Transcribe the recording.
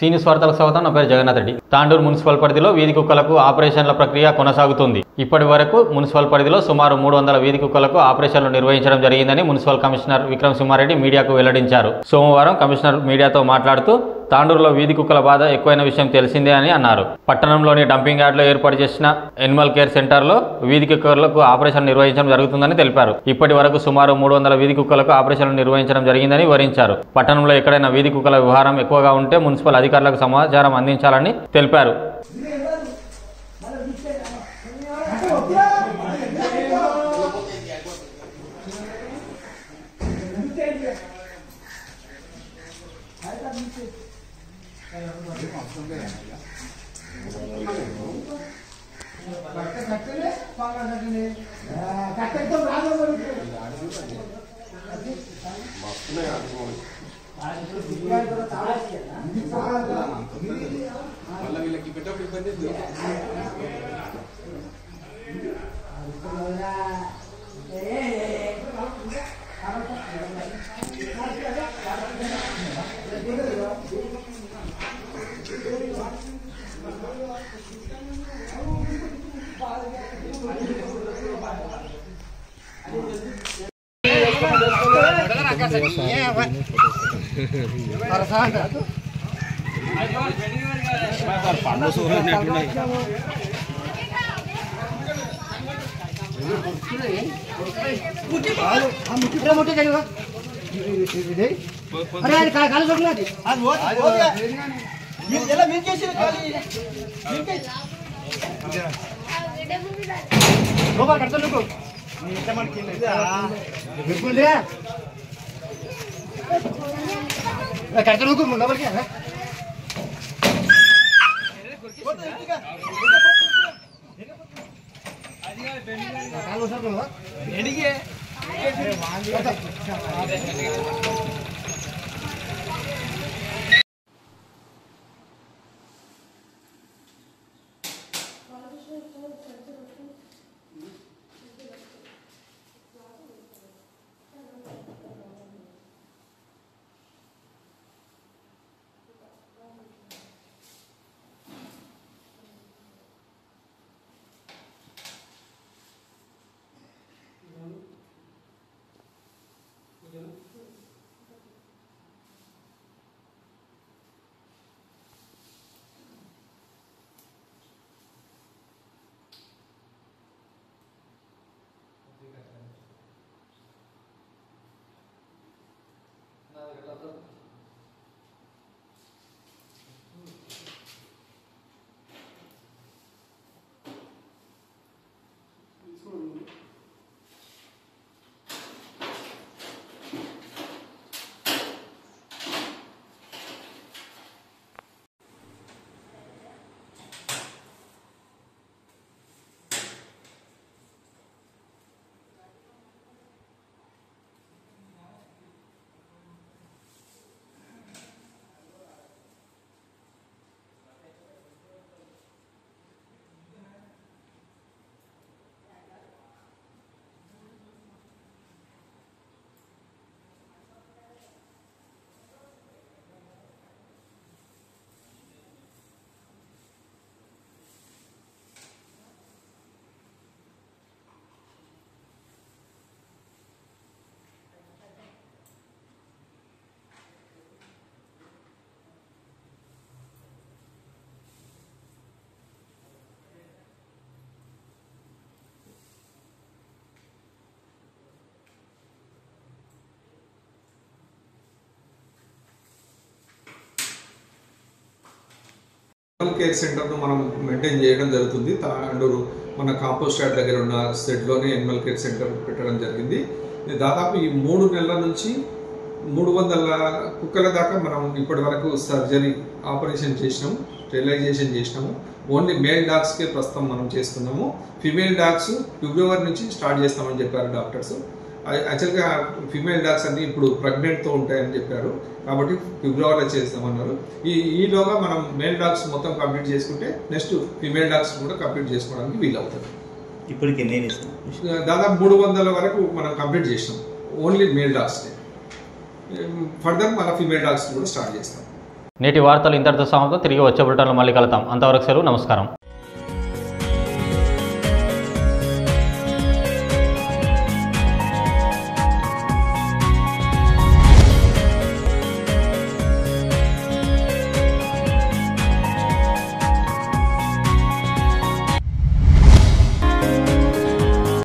సీనియస్ వార్తలకు స్వాగతం. నా పేరు జగన్నాథ్ రెడ్డి. తాండూరు మున్సిపల్ పరిధిలో వీధి కుక్కలకు ఆపరేషన్ల ప్రక్రియ కొనసాగుతుంది. ఇప్పటి వరకు మున్సిపల్ పరిధిలో సుమారు 300 వీధి కుక్కలకు ఆపరేషన్లు నిర్వహించడం జరిగిందని మున్సిపల్ కమిషనర్ విక్రమ్ సింహారెడ్డి మీడియాకు వెల్లడించారు. సోమవారం కమిషనర్ మీడియాతో మాట్లాడుతూ తాండూరులో వీధి కుక్కల బాధ ఎక్కువైన విషయం తెలిసిందే అని అన్నారు. పట్టణంలోని డంపింగ్ యార్డ్లో ఏర్పాటు చేసిన ఎనిమల్ కేర్ సెంటర్లో వీధి కుక్కలకు ఆపరేషన్ నిర్వహించడం జరుగుతుందని తెలిపారు. ఇప్పటి వరకు సుమారు 300 వీధి కుక్కలకు ఆపరేషన్లు నిర్వహించడం జరిగిందని వివరించారు. పట్టణంలో ఎక్కడైనా వీధి కుక్కల వ్యవహారం ఎక్కువగా ఉంటే మున్సిపల్ అధికారులకు సమాచారం అందించాలని తెలిపారు. ఎనిమల్ కేర్ సెంటర్ను మనం మెయింటైన్ చేయడం జరుగుతుంది. తాండూరు మన కాంపోస్ట్ యార్డ్ దగ్గర ఉన్న సెట్లోనే ఎనిమల్ కేర్ సెంటర్ పెట్టడం జరిగింది. దాదాపు ఈ 3 నెలల నుంచి 300 కుక్కల దాకా మనం ఇప్పటి వరకు సర్జరీ ఆపరేషన్ చేసినాము, స్టెరిలైజేషన్ చేసినాము. ఓన్లీ మేల్ డాగ్స్కే ప్రస్తుతం మనం చేస్తున్నాము. ఫిమేల్ డాగ్స్ ఫిబ్రవరి నుంచి స్టార్ట్ చేస్తామని చెప్పారు డాక్టర్స్. యాక్చువల్గా ఫిమేల్ డాగ్స్ అన్ని ఇప్పుడు ప్రెగ్నెంట్తో ఉంటాయని చెప్పారు, కాబట్టి ఫిబ్రవరిలో చేస్తామన్నారు. ఈలోగా మనం మేల్ డాగ్స్ మొత్తం కంప్లీట్ చేసుకుంటే నెక్స్ట్ ఫిమేల్ డాగ్స్ కూడా కంప్లీట్ చేసుకోవడానికి వీలవుతుంది. ఇప్పటికి దాదాపు 300 వరకు మనం కంప్లీట్ చేసినాం ఓన్లీ మేల్ డాగ్స్. ఫర్దర్ మన ఫిమేల్ డాగ్స్ కూడా స్టార్ట్ చేస్తాం. నేటి వార్తలు ఇంతటితో సమాప్తం. తిరిగి వచ్చే బులెటిన్లో మళ్ళీ కలుద్దాం. అంతవరకు సెలవు. నమస్కారం.